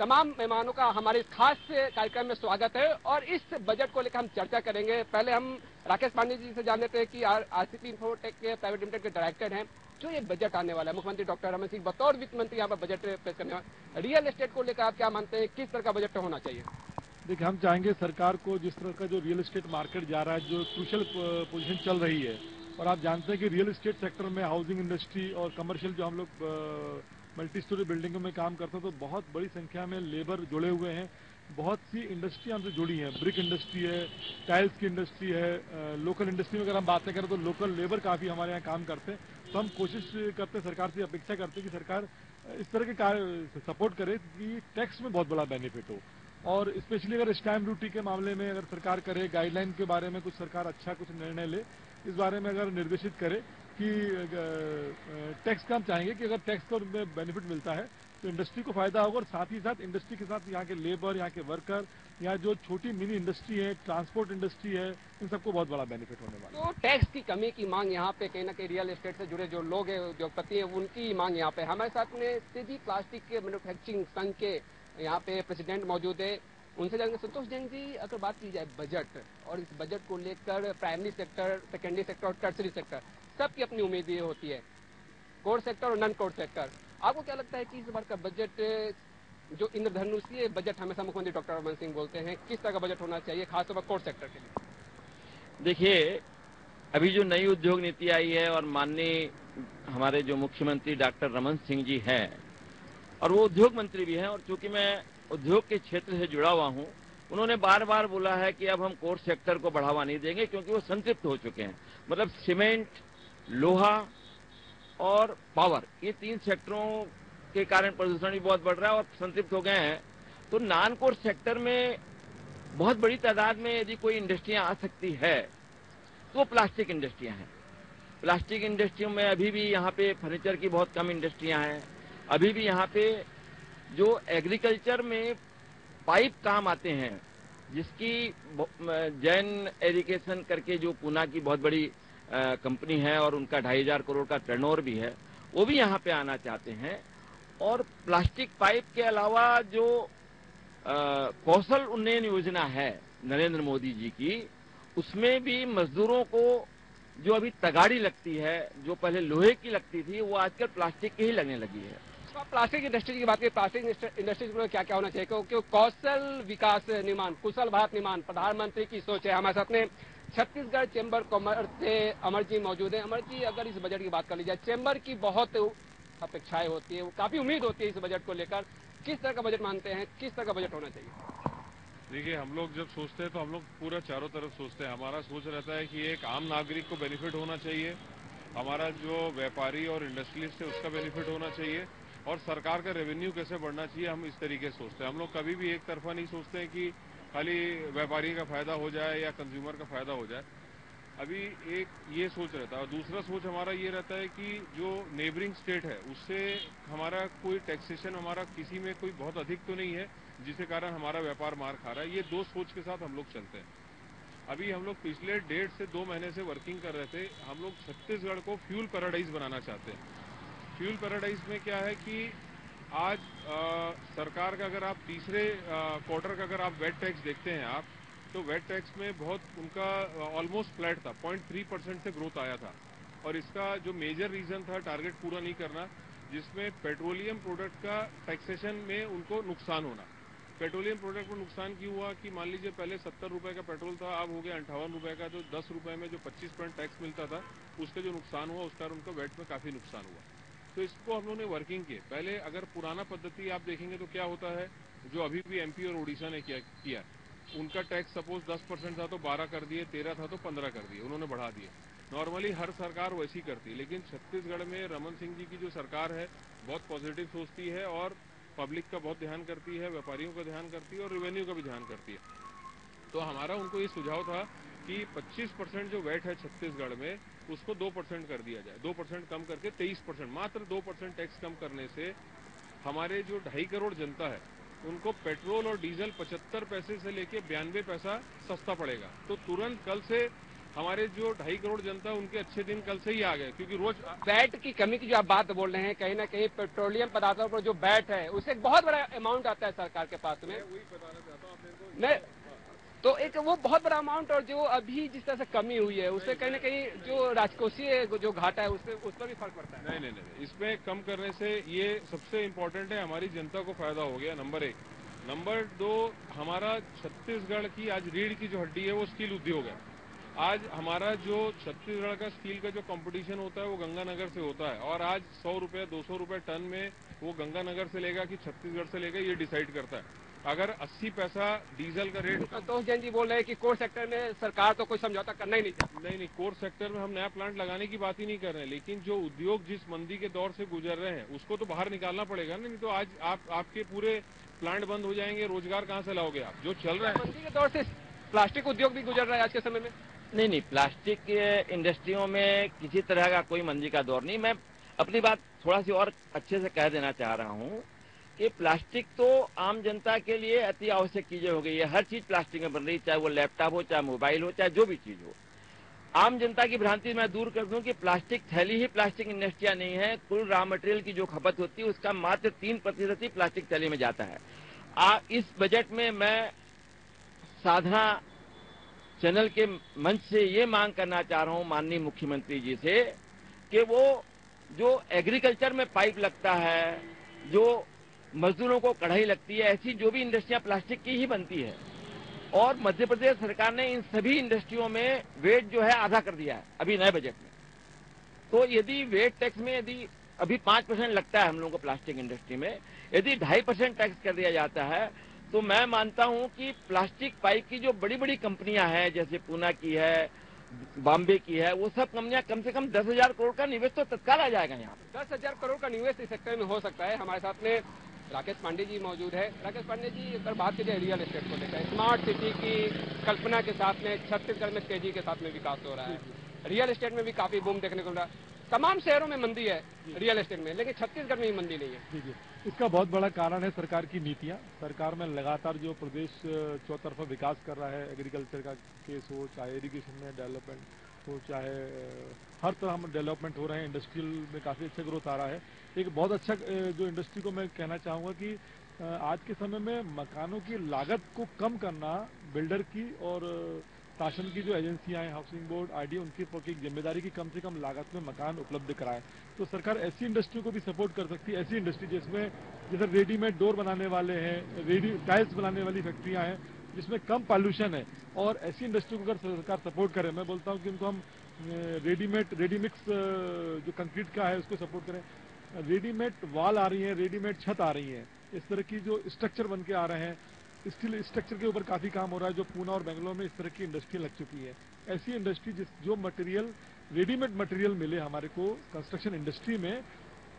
तमाम मेहमानों का हमारे इस खास कार्यक्रम में स्वागत है और इस बजट को लेकर हम चर्चा करेंगे। पहले हम राकेश पांडे जी से जान लेते हैं कि आरसीपी इन्फोटेक के प्राइवेट लिमिटेड के डायरेक्टर हैं। जो ये बजट आने वाला है, मुख्यमंत्री डॉक्टर रमन सिंह बतौर वित्त मंत्री यहाँ पर बजट पेश करने वाले, रियल एस्टेट को लेकर आप क्या मानते हैं, किस तरह का बजट होना चाहिए? देखिए, हम चाहेंगे सरकार को जिस तरह का जो रियल एस्टेट मार्केट जा रहा है, जो क्रूशियल पोजीशन चल रही है, और आप जानते हैं कि रियल एस्टेट सेक्टर में हाउसिंग इंडस्ट्री और कमर्शियल जो हम लोग मल्टी स्टोरी बिल्डिंगों में काम करते हैं, तो बहुत बड़ी संख्या में लेबर जुड़े हुए हैं। बहुत सी इंडस्ट्री हमसे जुड़ी हैं, ब्रिक इंडस्ट्री है, टाइल्स की इंडस्ट्री है। लोकल इंडस्ट्री में अगर हम बातें करें तो लोकल लेबर काफ़ी हमारे यहाँ काम करते हैं। तो हम कोशिश करते हैं, सरकार से अपेक्षा करते हैं कि सरकार इस तरह के कार्य सपोर्ट करे कि टैक्स में बहुत बड़ा बेनिफिट हो। और स्पेशली अगर स्टैम्प ड्यूटी के मामले में अगर सरकार करे, गाइडलाइन के बारे में कुछ सरकार अच्छा कुछ निर्णय ले, इस बारे में अगर निर्देशित करे कि टैक्स का हम चाहेंगे कि अगर टैक्स का उनमें बेनिफिट मिलता है तो इंडस्ट्री को फायदा होगा, और साथ ही साथ इंडस्ट्री के साथ यहाँ के लेबर, यहाँ के वर्कर, यहाँ जो छोटी मिनी इंडस्ट्री है, ट्रांसपोर्ट इंडस्ट्री है, इन सबको बहुत बड़ा बेनिफिट होने वाला है। तो टैक्स की कमी की मांग यहाँ पे कहीं ना कहीं रियल एस्टेट से जुड़े जो लोग हैं, उद्योगपति हैं, उनकी मांग यहाँ पे। हमारे साथ में सीधी प्लास्टिक के मैन्युफैक्चरिंग संघ के यहाँ पे प्रेसिडेंट मौजूद है, उनसे जाएंगे। संतोष जैन जी, अगर बात की जाए बजट और इस बजट को लेकर प्राइमरी सेक्टर, सेकेंडरी सेक्टर और टर्सरी सेक्टर सबकी अपनी उम्मीदें होती है, कोर सेक्टर और नॉन कोर सेक्टर। आपको क्या लगता है कि इस बार का बजट, जो इंद्रधनुषीय बजट हमेशा मुख्यमंत्री डॉक्टर रमन सिंह बोलते हैं, किस तरह का बजट होना चाहिए, खासतौर पर कोर सेक्टर के लिए? देखिए, अभी जो नई उद्योग नीति आई है और माननीय हमारे जो मुख्यमंत्री डॉक्टर रमन सिंह जी हैं, और वो उद्योग मंत्री भी हैं, और चूंकि मैं उद्योग के क्षेत्र से जुड़ा हुआ हूं, उन्होंने बार बार बोला है कि अब हम कोर सेक्टर को बढ़ावा नहीं देंगे क्योंकि वो संतृप्त हो चुके हैं। मतलब सीमेंट, लोहा और पावर, ये तीन सेक्टरों के कारण प्रदूषण भी बहुत बढ़ रहा है और संतृप्त हो गए हैं। तो नॉन कोर सेक्टर में बहुत बड़ी तादाद में यदि कोई इंडस्ट्रियां आ सकती है तो वो प्लास्टिक इंडस्ट्रियां हैं। प्लास्टिक इंडस्ट्रियों में अभी भी यहाँ पे फर्नीचर की बहुत कम इंडस्ट्रियां हैं। अभी भी यहाँ पे जो एग्रीकल्चर में पाइप काम आते हैं, जिसकी जैन एरिगेशन करके जो पूना की बहुत बड़ी कंपनी है और उनका 2,500 करोड़ का टर्नओवर भी है, वो भी यहाँ पे आना चाहते हैं। और प्लास्टिक पाइप के अलावा जो कौशल उन्नयन योजना है नरेंद्र मोदी जी की, उसमें भी मजदूरों को जो अभी तगाड़ी लगती है, जो पहले लोहे की लगती थी, वो आजकल प्लास्टिक की ही लगने लगी है। तो आप प्लास्टिक इंडस्ट्री की बात करें, प्लास्टिक इंडस्ट्री में क्या क्या होना चाहिए? क्योंकि कौशल विकास निर्माण, कुशल भारत निर्माण प्रधानमंत्री की सोच है। हमारे साथ में छत्तीसगढ़ चैम्बर कॉमर्स से अमर जी मौजूद है। अमर जी, अगर इस बजट की बात कर ली जाए, चैम्बर की बहुत अपेक्षाएं होती है, काफी उम्मीद होती है इस बजट को लेकर, किस तरह का बजट मानते हैं, किस तरह का बजट होना चाहिए? देखिए, हम लोग जब सोचते हैं तो हम लोग पूरा चारों तरफ सोचते हैं। हमारा सोच रहता है कि एक आम नागरिक को बेनिफिट होना चाहिए, हमारा जो व्यापारी और इंडस्ट्रियलिस्ट है उसका बेनिफिट होना चाहिए, और सरकार का रेवेन्यू कैसे बढ़ना चाहिए, हम इस तरीके से सोचते हैं। हम लोग कभी भी एक तरफा नहीं सोचते हैं कि खाली व्यापारी का फायदा हो जाए या कंज्यूमर का फायदा हो जाए। अभी एक ये सोच रहता है, और दूसरा सोच हमारा ये रहता है कि जो नेबरिंग स्टेट है उससे हमारा कोई टैक्सेशन हमारा किसी में कोई बहुत अधिक तो नहीं है जिसके कारण हमारा व्यापार मार खा रहा है। ये दो सोच के साथ हम लोग चलते हैं। अभी हम लोग पिछले 1.5 से 2 महीने से वर्किंग कर रहे थे। हम लोग छत्तीसगढ़ को फ्यूल पैराडाइज बनाना चाहते हैं। फ्यूल पैराडाइज में क्या है कि आज सरकार का अगर आप तीसरे क्वार्टर का अगर आप वेट टैक्स देखते हैं आप, तो वेट टैक्स में बहुत उनका ऑलमोस्ट फ्लैट था, 0.3% से ग्रोथ आया था। और इसका जो मेजर रीजन था टारगेट पूरा नहीं करना, जिसमें पेट्रोलियम प्रोडक्ट का टैक्सेशन में उनको नुकसान होना। पेट्रोलियम प्रोडक्ट को नुकसान क्यों हुआ कि मान लीजिए पहले 70 रुपए का पेट्रोल था, अब हो गया 58 रुपए का, जो 10 रुपए में जो 25% टैक्स मिलता था, उसका जो नुकसान हुआ उस कारण उनका वेट में काफी नुकसान हुआ। तो इसको हम लोगों ने वर्किंग किए। पहले अगर पुराना पद्धति आप देखेंगे तो क्या होता है, जो अभी भी एमपी और उड़ीसा ने किया उनका टैक्स सपोज 10% था तो 12 कर दिए, 13 था तो 15 कर दिए, उन्होंने बढ़ा दिए। नॉर्मली हर सरकार वैसी करती है, लेकिन छत्तीसगढ़ में रमन सिंह जी की जो सरकार है बहुत पॉजिटिव सोचती है और पब्लिक का बहुत ध्यान करती है, व्यापारियों का ध्यान करती है और रेवेन्यू का भी ध्यान करती है। तो हमारा उनको ये सुझाव था कि 25% जो वेट है छत्तीसगढ़ में उसको 2% कर दिया जाए, 2% कम करके 23%, मात्र 2% टैक्स कम करने से हमारे जो 2.5 करोड़ जनता है उनको पेट्रोल और डीजल 75 पैसे से लेके 92 पैसा सस्ता पड़ेगा। तो तुरंत कल से हमारे जो 2.5 करोड़ जनता है उनके अच्छे दिन कल से ही आ गए, क्योंकि रोज वैट की कमी की जो आप बात बोल रहे हैं, कहीं ना कहीं पेट्रोलियम पदार्थों पर जो वैट है उससे एक बहुत बड़ा अमाउंट आता है सरकार के पास में। वही बताना चाहता हूँ आप मेरे को। नहीं, तो एक वो बहुत बड़ा अमाउंट, और जो अभी जिस तरह से कमी हुई है उससे कहीं ना कहीं जो राजकोषीय जो घाटा है उससे उस पर भी फर्क पड़ता है। नहीं, इसमें कम करने से ये सबसे इम्पोर्टेंट है, हमारी जनता को फायदा हो गया, नंबर 1। नंबर 2, हमारा छत्तीसगढ़ की आज रीढ़ की जो हड्डी है वो स्टील उद्योग है। आज हमारा जो छत्तीसगढ़ का स्टील का जो कंपटीशन होता है वो गंगानगर से होता है, और आज 100 रुपए 200 रुपए टन में वो गंगानगर से लेगा कि छत्तीसगढ़ से लेगा, ये डिसाइड करता है। अगर 80 पैसा डीजल का रेट। संतोष जैन जी बोल रहे हैं कि कोर सेक्टर में सरकार तो कोई समझौता करना ही नहीं चाहती। नहीं, कोर सेक्टर में हम नया प्लांट लगाने की बात ही नहीं कर रहे हैं, लेकिन जो उद्योग जिस मंदी के दौर से गुजर रहे हैं उसको तो बाहर निकालना पड़ेगा ना, नहीं तो आज आपके पूरे प्लांट बंद हो जाएंगे, रोजगार कहाँ से लाओगे आप? जो चल रहा है मंदी के दौर से प्लास्टिक उद्योग भी गुजर रहा है आज के समय में। नहीं, प्लास्टिक इंडस्ट्रियों में किसी तरह का कोई मंदी का दौर नहीं। मैं अपनी बात थोड़ा सी और अच्छे से कह देना चाह रहा हूं कि प्लास्टिक तो आम जनता के लिए अति आवश्यक चीजें हो गई है। हर चीज प्लास्टिक में बन रही, चाहे वो लैपटॉप हो, चाहे मोबाइल हो, चाहे जो भी चीज हो। आम जनता की भ्रांति मैं दूर कर दूं कि प्लास्टिक थैली ही प्लास्टिक इंडस्ट्रियां नहीं है। कुल रॉ मटेरियल की जो खपत होती है उसका मात्र 3% ही प्लास्टिक थैली में जाता है। इस बजट में मैं साधना चैनल के मंच से ये मांग करना चाह रहा हूं माननीय मुख्यमंत्री जी से कि वो जो एग्रीकल्चर में पाइप लगता है, जो मजदूरों को कढ़ाई लगती है, ऐसी जो भी इंडस्ट्रियां प्लास्टिक की ही बनती है, और मध्य प्रदेश सरकार ने इन सभी इंडस्ट्रियों में वेट जो है आधा कर दिया है अभी नए बजट में। तो यदि वेट टैक्स में यदि अभी 5% लगता है हम लोगों को प्लास्टिक इंडस्ट्री में, यदि 2.5% टैक्स कर दिया जाता है तो मैं मानता हूं कि प्लास्टिक पाइप की जो बड़ी बड़ी कंपनियां हैं, जैसे पूना की है, बॉम्बे की है, वो सब कंपनियां कम से कम 10,000 करोड़ का निवेश तो तत्काल आ जाएगा यहाँ पे। 10,000 करोड़ का निवेश इस सेक्टर में हो सकता है। हमारे साथ में राकेश पांडे जी मौजूद है। राकेश पांडे जी, अगर बात की जाए रियल एस्टेट को लेकर, स्मार्ट सिटी की कल्पना के साथ में छत्तीसगढ़ में तेजी के साथ में विकास हो रहा है। रियल एस्टेट में भी काफी बूम देखने को मिल रहा है। तमाम शहरों में मंदी है रियल एस्टेट में, लेकिन छत्तीसगढ़ में ही मंदी नहीं है। जी, इसका बहुत बड़ा कारण है सरकार की नीतियां। सरकार में लगातार जो प्रदेश चौतरफा विकास कर रहा है, एग्रीकल्चर का केस हो, चाहे इरिगेशन में डेवलपमेंट हो, चाहे हर तरह में डेवलपमेंट हो रहे हैं, इंडस्ट्रियल में काफी अच्छा ग्रोथ आ रहा है। एक बहुत अच्छा जो इंडस्ट्री को मैं कहना चाहूंगा कि आज के समय में मकानों की लागत को कम करना बिल्डर की और शासन की जो एजेंसियां हैं, हाउसिंग बोर्ड, आरडीए, उनकी जिम्मेदारी की कम से कम लागत में मकान उपलब्ध कराए। तो सरकार ऐसी इंडस्ट्री को भी सपोर्ट कर सकती है, ऐसी इंडस्ट्री जिसमें जैसे रेडीमेड डोर बनाने वाले हैं, टाइल्स बनाने वाली फैक्ट्रियां हैं जिसमें कम पॉल्यूशन है, और ऐसी इंडस्ट्री को अगर सरकार सपोर्ट करे, मैं बोलता हूं कि उनको हम रेडीमिक्स जो कंक्रीट का है उसको सपोर्ट करें। रेडीमेड वॉल आ रही है, रेडीमेड छत आ रही है, इस तरह की जो स्ट्रक्चर बन के आ रहे हैं, स्टील स्ट्रक्चर के ऊपर काफी काम हो रहा है, जो पूना और बेंगलोर में इस तरह की इंडस्ट्री लग चुकी है। ऐसी इंडस्ट्री जो मटेरियल रेडीमेड मटेरियल मिले हमारे को कंस्ट्रक्शन इंडस्ट्री में,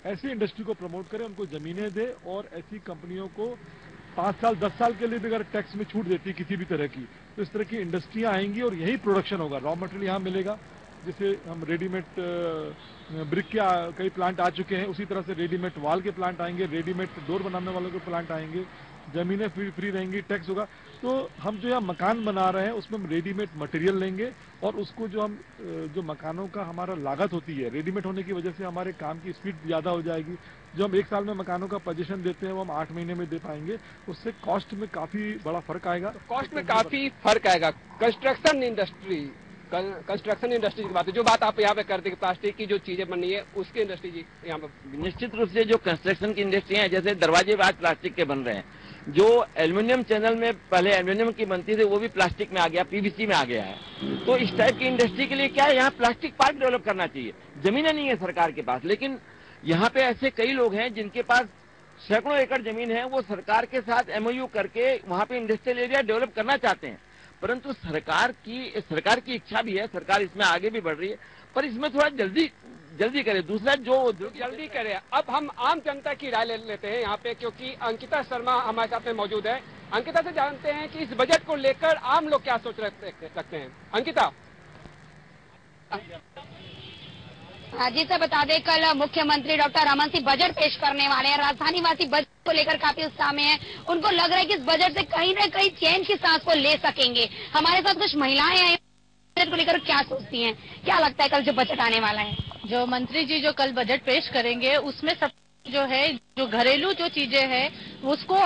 ऐसी इंडस्ट्री को प्रमोट करें, उनको जमीनें दे, और ऐसी कंपनियों को 5 साल 10 साल के लिए भी अगर टैक्स में छूट देती किसी भी तरह की, तो इस तरह की इंडस्ट्रियां आएंगी और यही प्रोडक्शन होगा। रॉ मटेरियल यहाँ मिलेगा, जिसे हम रेडीमेड ब्रिक के कई प्लांट आ चुके हैं, उसी तरह से रेडीमेड वॉल के प्लांट आएंगे, रेडीमेड डोर बनाने वालों के प्लांट आएंगे, जमीनें फ्री रहेंगी, टैक्स होगा। तो हम जो यहाँ मकान बना रहे हैं उसमें हम रेडीमेड मटेरियल लेंगे, और उसको जो मकानों का हमारा लागत होती है, रेडीमेड होने की वजह से हमारे काम की स्पीड ज्यादा हो जाएगी। जो हम 1 साल में मकानों का पोजीशन देते हैं वो हम 8 महीने में दे पाएंगे, उससे कॉस्ट में काफी बड़ा फर्क आएगा। कॉस्ट में काफी फर्क आएगा। कंस्ट्रक्शन इंडस्ट्री की बात है, जो बात आप यहाँ पे करते हैं, प्लास्टिक की जो चीजें बनी है उसकी इंडस्ट्री जी यहाँ पे निश्चित रूप से जो कंस्ट्रक्शन की इंडस्ट्री है, जैसे दरवाजे आज प्लास्टिक के बन रहे हैं, जो एल्यूमिनियम चैनल में पहले एल्यूमिनियम की बनती थी वो भी प्लास्टिक में आ गया, पीवीसी में आ गया है। तो इस टाइप की इंडस्ट्री के लिए क्या है, यहाँ प्लास्टिक पार्क डेवलप करना चाहिए। जमीनें नहीं है सरकार के पास, लेकिन यहाँ पे ऐसे कई लोग हैं जिनके पास सैकड़ों एकड़ जमीन है, वो सरकार के साथ एमओयू करके वहां पे इंडस्ट्रियल एरिया डेवलप करना चाहते हैं। परंतु सरकार की इच्छा भी है, सरकार इसमें आगे भी बढ़ रही है, पर इसमें थोड़ा जल्दी करे। दूसरा जो जल्दी करे। अब हम आम जनता की राय ले लेते हैं यहाँ पे, क्योंकि अंकिता शर्मा हमारे साथ में मौजूद है। अंकिता से जानते हैं कि इस बजट को लेकर आम लोग क्या सोच सकते हैं। अंकिता जी सर, बता दें कल मुख्यमंत्री डॉक्टर रमन सिंह बजट पेश करने वाले हैं। राजधानी वासी बजट को लेकर काफी उत्साह में है। उनको लग रहा है कि इस बजट से कहीं न कहीं चैन की सांस को ले सकेंगे। हमारे साथ कुछ महिलाएं हैं, बजट को लेकर क्या सोचती हैं? क्या लगता है कल जो बजट आने वाला है? जो मंत्री जी जो कल बजट पेश करेंगे उसमें सब जो है जो घरेलू जो चीजें हैं उसको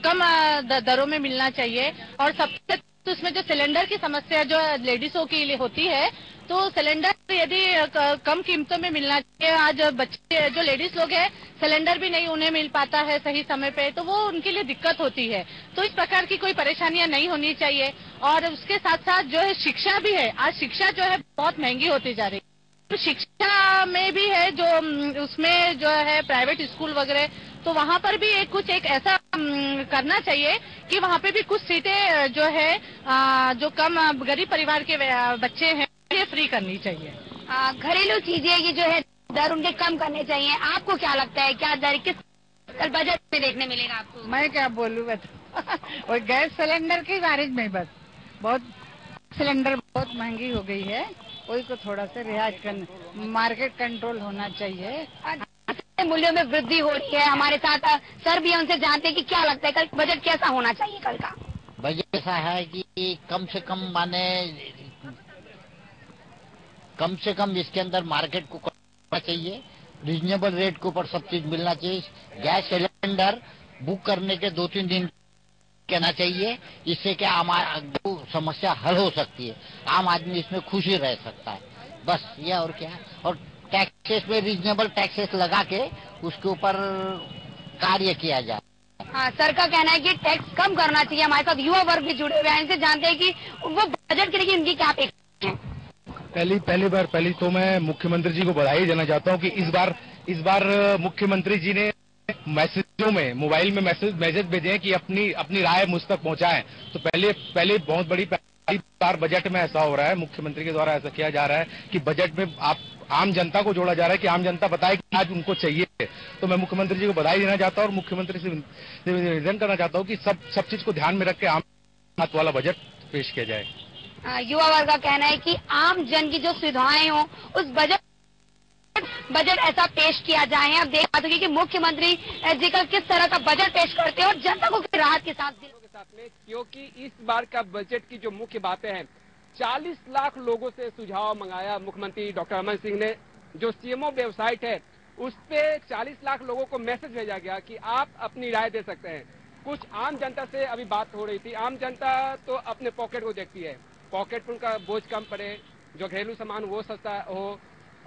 कम दरों में मिलना चाहिए। और सबसे तो उसमें जो सिलेंडर की समस्या जो लेडीजों के लिए होती है तो सिलेंडर यदि कम कीमतों में मिलना चाहिए। आज बच्चे जो लेडीज लोग हैं सिलेंडर भी नहीं उन्हें मिल पाता है सही समय पे, तो वो उनके लिए दिक्कत होती है। तो इस प्रकार की कोई परेशानियां नहीं होनी चाहिए। और उसके साथ साथ जो है शिक्षा भी है, आज शिक्षा जो है बहुत महंगी होती जा रही है। तो शिक्षा में भी है जो उसमें जो है प्राइवेट स्कूल वगैरह, तो वहाँ पर भी कुछ एक ऐसा करना चाहिए कि वहाँ पे भी कुछ सीटें जो है जो कम गरीब परिवार के बच्चे हैं ये फ्री करनी चाहिए। घरेलू चीजें ये जो है दर उनके कम करने चाहिए। आपको क्या लगता है क्या दर किस कल बजट में देखने मिलेगा आपको? मैं क्या बोलूँ और गैस सिलेंडर के बारे में बस बहुत सिलेंडर बहुत महंगी हो गई है, कोई को थोड़ा सा रियायत करना, मार्केट कंट्रोल होना चाहिए। मूल्यों में वृद्धि हो रही है। हमारे साथ सर भी उनसे जानते हैं कि क्या लगता है कल बजट कैसा होना चाहिए कल का? बजट ऐसा है कि कम से कम इसके अंदर मार्केट को करना चाहिए, रीजनेबल रेट के ऊपर सब चीज मिलना चाहिए। गैस सिलेंडर बुक करने के 2-3 दिन कहना चाहिए, इससे क्या हमारा समस्या हल हो सकती है, आम आदमी इसमें खुशी रह सकता है, बस ये और क्या। और टैक्सेस में रीजनेबल टैक्सेस लगा के उसके ऊपर कार्य किया जाए। हाँ, सर का कहना है कि टैक्स कम करना चाहिए। हमारे साथ युवा वर्ग भी जुड़े हुए हैं, इनसे जानते हैं कि वो बजट के लिए उनकी क्या अपेक्षा है। पहली तो मैं मुख्यमंत्री जी को बधाई देना चाहता हूँ कि इस बार मुख्यमंत्री जी ने मैसेजों में मोबाइल में मैसेज भेजे हैं कि अपनी राय मुझ तक पहुंचाएं। तो पहले बहुत बड़ी बार बजट में ऐसा हो रहा है, मुख्यमंत्री के द्वारा ऐसा किया जा रहा है कि बजट में आप आम जनता को जोड़ा जा रहा है कि आम जनता बताए कि आज उनको चाहिए। तो मैं मुख्यमंत्री जी को बधाई देना चाहता हूँ और मुख्यमंत्री से निवेदन करना चाहता हूँ कि सब चीज को ध्यान में रख के आम हाथ वाला बजट पेश किया जाए। युवा वर्ग का कहना है कि आम जन की जो सुविधाएं हो उस बजट ऐसा पेश किया जाए। अब देख पाते कि मुख्यमंत्री जी का किस तरह का बजट पेश करते हैं और जनता को राहत के साथ में, क्योंकि इस बार का बजट की जो मुख्य बातें हैं 40 लाख लोगों से सुझाव मंगाया मुख्यमंत्री डॉक्टर रमन सिंह ने। जो सीएमओ वेबसाइट है उस पे 40 लाख लोगों को मैसेज भेजा गया कि आप अपनी राय दे सकते हैं। कुछ आम जनता से अभी बात हो रही थी, आम जनता तो अपने पॉकेट को देखती है, पॉकेट पर उनका बोझ कम पड़े, जो घरेलू सामान वो सस्ता हो,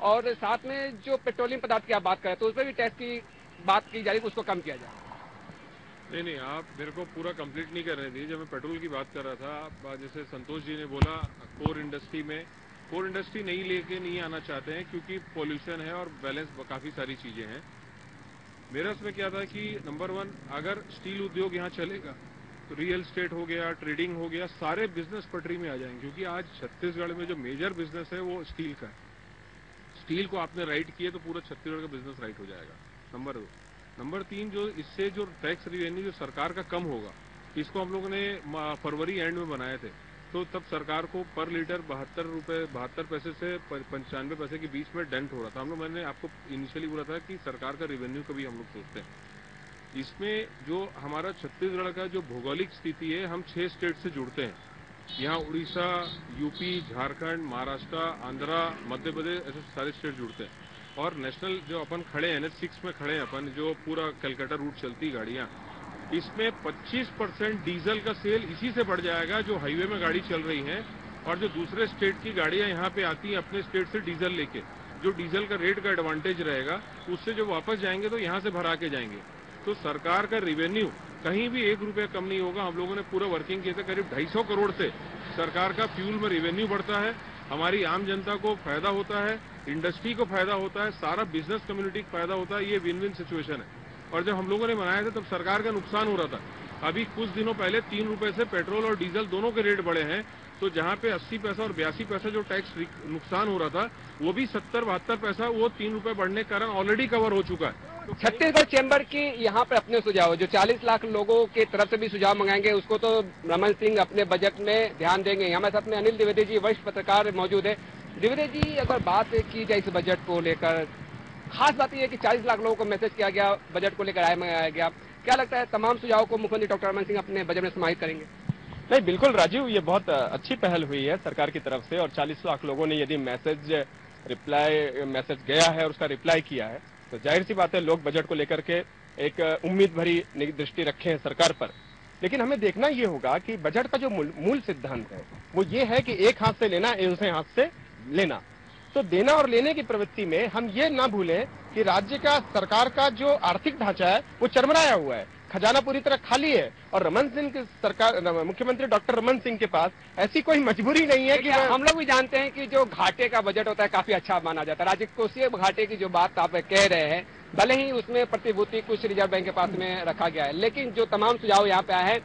और साथ में जो पेट्रोलियम पदार्थ की आप बात करें तो उस पर भी टैक्स की बात की जा रही है, उसको कम किया जाए। नहीं, आप मेरे को पूरा कंप्लीट नहीं कर रहे थे। जब मैं पेट्रोल की बात कर रहा था, जैसे संतोष जी ने बोला कोर इंडस्ट्री नहीं आना चाहते हैं क्योंकि पोल्यूशन है और बैलेंस काफी सारी चीजें हैं। मेरा उसमें क्या था कि नंबर 1 अगर स्टील उद्योग यहाँ चलेगा तो रियल एस्टेट हो गया, ट्रेडिंग हो गया, सारे बिजनेस पटरी में आ जाएंगे। क्योंकि आज छत्तीसगढ़ में जो मेजर बिजनेस है वो स्टील का है। स्टील को आपने राइट किए तो पूरा छत्तीसगढ़ का बिजनेस राइट हो जाएगा, नंबर 2। नंबर 3, जो इससे जो टैक्स रिवेन्यू जो सरकार का कम होगा, इसको हम लोगों ने फरवरी एंड में बनाए थे, तो तब सरकार को पर लीटर 72 पैसे से 95 पैसे के बीच में डेंट हो रहा था। मैंने आपको इनिशियली बोला था कि सरकार का रिवेन्यू का भी हम लोग सोचते हैं। इसमें जो हमारा छत्तीसगढ़ का जो भौगोलिक स्थिति है, हम 6 स्टेट से जुड़ते हैं। यहाँ उड़ीसा, यूपी, झारखंड, महाराष्ट्र, आंध्रा, मध्य प्रदेश, ऐसे सारे स्टेट जुड़ते हैं। और नेशनल जो अपन खड़े हैं NH6 में खड़े हैं अपन, जो पूरा कलकत्ता रूट चलती गाड़ियां, इसमें 25% डीजल का सेल इसी से बढ़ जाएगा जो हाईवे में गाड़ी चल रही है। और जो दूसरे स्टेट की गाड़ियां यहाँ पे आती हैं अपने स्टेट से डीजल लेके, जो डीजल का रेट का एडवांटेज रहेगा उससे जो वापस जाएंगे तो यहाँ से भरा के जाएंगे। तो सरकार का रिवेन्यू कहीं भी 1 रुपया कम नहीं होगा। हम लोगों ने पूरा वर्किंग किया था, करीब 250 करोड़ से सरकार का फ्यूल में रिवेन्यू बढ़ता है, हमारी आम जनता को फायदा होता है, इंडस्ट्री को फायदा होता है, सारा बिजनेस कम्युनिटी को फायदा होता है। ये विन विन सिचुएशन है। और जब हम लोगों ने बनाया था तब सरकार का नुकसान हो रहा था। अभी कुछ दिनों पहले 3 रुपए से पेट्रोल और डीजल दोनों के रेट बढ़े हैं। तो जहाँ पे 80 पैसा और 82 पैसा जो टैक्स नुकसान हो रहा था, वो भी 70-72 पैसा वो 3 रुपए बढ़ने के कारण ऑलरेडी कवर हो चुका है। छत्तीसगढ़ चैम्बर की यहाँ पर अपने सुझाव, जो 40 लाख लोगों के तरफ से भी सुझाव मंगाएंगे, उसको तो रमन सिंह अपने बजट में ध्यान देंगे। हमारे साथ में अनिल द्विवेदी जी, वरिष्ठ पत्रकार मौजूद है। द्विवेदी जी, अगर बात की जाए इस बजट को लेकर, खास बात यह है कि 40 लाख लोगों को मैसेज किया गया, बजट को लेकर राय मंगाया गया। क्या लगता है तमाम सुझाव को मुख्यमंत्री डॉक्टर रमन सिंह अपने बजट में समाहित करेंगे? नहीं, बिल्कुल राजीव, ये बहुत अच्छी पहल हुई है सरकार की तरफ से, और 40 लाख लोगों ने यदि मैसेज गया है और उसका रिप्लाई किया है, तो जाहिर सी बात है लोग बजट को लेकर के एक उम्मीद भरी दृष्टि रखे हैं सरकार पर। लेकिन हमें देखना ये होगा कि बजट का जो मूल सिद्धांत है वो ये है कि एक हाथ से लेना, दूसरे हाथ से लेना। तो देना और लेने की प्रवृत्ति में हम ये ना भूलें कि राज्य का, सरकार का जो आर्थिक ढांचा है वो चरमराया हुआ है, खजाना पूरी तरह खाली है, और रमन सिंह की सरकार, मुख्यमंत्री डॉक्टर रमन सिंह के पास ऐसी कोई मजबूरी नहीं है कि हम लोग भी जानते हैं कि जो घाटे का बजट होता है काफी अच्छा माना जाता है। राजकोषीय घाटे की जो बात आप कह रहे हैं, भले ही उसमें प्रतिभूति कुछ रिजर्व बैंक के पास में रखा गया है, लेकिन जो तमाम सुझाव यहाँ पे आए हैं,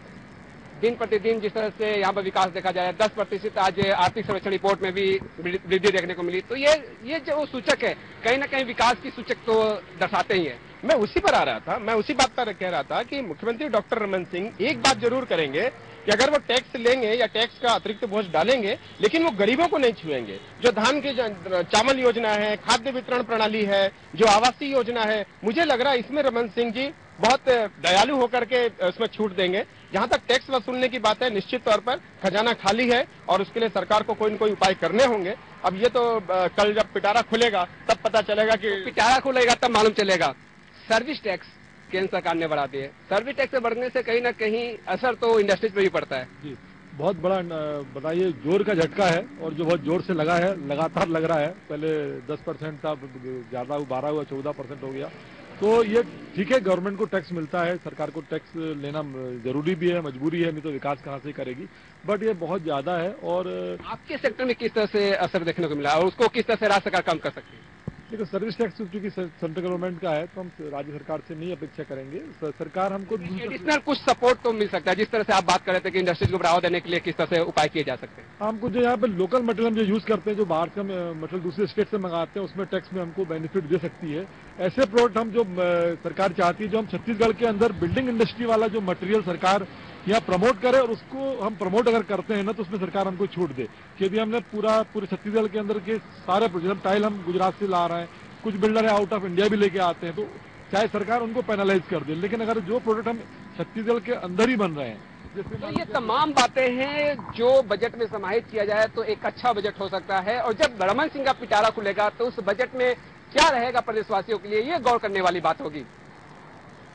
दिन प्रतिदिन जिस तरह से यहाँ पर विकास देखा जाए, 10% आज आर्थिक सर्वेक्षण रिपोर्ट में भी वृद्धि देखने को मिली, तो ये जो सूचक है कहीं ना कहीं विकास की सूचक तो दर्शाते ही है। मैं उसी पर आ रहा था, मैं उसी बात पर कह रहा था कि मुख्यमंत्री डॉक्टर रमन सिंह एक बात जरूर करेंगे कि अगर वो टैक्स लेंगे या टैक्स का अतिरिक्त बोझ डालेंगे, लेकिन वो गरीबों को नहीं छुएंगे। जो धान की चावल योजना है, खाद्य वितरण प्रणाली है, जो आवासीय योजना है, मुझे लग रहा है इसमें रमन सिंह जी बहुत दयालु होकर के उसमें छूट देंगे। जहां तक टैक्स वसूलने की बात है, निश्चित तौर पर खजाना खाली है और उसके लिए सरकार को कोई न कोई उपाय करने होंगे। अब ये तो कल जब पिटारा खुलेगा तब पता चलेगा कि पिटारा खुलेगा तब मालूम चलेगा। सर्विस टैक्स केंद्र सरकार ने बढ़ा दिए। सर्विस टैक्स बढ़ने से कहीं ना कहीं असर तो इंडस्ट्रीज पे भी पड़ता है। जी, बहुत बड़ा बताइए जोर का झटका है, और जो बहुत जोर से लगा है, लगातार लग रहा है। पहले 10% था, ज्यादा 12 हुआ, 14% हो गया। तो ये ठीक है, गवर्नमेंट को टैक्स मिलता है, सरकार को टैक्स लेना जरूरी भी है, मजबूरी है, नहीं तो विकास कहाँ से करेगी, बट ये बहुत ज्यादा है। और आपके सेक्टर में किस तरह से असर देखने को मिला और उसको किस तरह से राज्य सरकार कम कर सकती है? देखो, सर्विस टैक्स क्योंकि सेंट्रल गवर्नमेंट का है तो हम राज्य सरकार से नहीं अपेक्षा करेंगे। सरकार हमको एडिशनल कुछ सपोर्ट तो मिल सकता है, जिस तरह से आप बात कर रहे थे कि इंडस्ट्रीज को बढ़ावा देने के लिए किस तरह से उपाय किए जा सकते हैं। हमको जो यहाँ पे लोकल मटेरियल जो यूज करते हैं, जो बाहर से मटेरियल दूसरे स्टेट से मंगाते हैं, उसमें टैक्स में हमको बेनिफिट दे सकती है। ऐसे प्रोडक्ट हम जो सरकार चाहती है, जो हम छत्तीसगढ़ के अंदर बिल्डिंग इंडस्ट्री वाला जो मटेरियल सरकार यहाँ प्रमोट करे, और उसको हम प्रमोट अगर करते हैं ना, तो उसमें सरकार हमको छूट दे कि यदि हमने पूरे छत्तीसगढ़ के अंदर के सारे प्रोजेक्ट, टाइल हम गुजरात से ला रहे हैं, कुछ बिल्डर है आउट ऑफ इंडिया भी लेके आते हैं, तो चाहे सरकार उनको पेनलाइज कर दे। लेकिन अगर जो प्रोडक्ट हम छत्तीसगढ़ के अंदर ही बन रहे हैं, तो ये तमाम बातें हैं जो बजट में समाहित किया जाए तो एक अच्छा बजट हो सकता है। और जब रमन सिंह का पिटारा खुलेगा तो उस बजट में क्या रहेगा प्रदेशवासियों के लिए, ये गौर करने वाली बात होगी।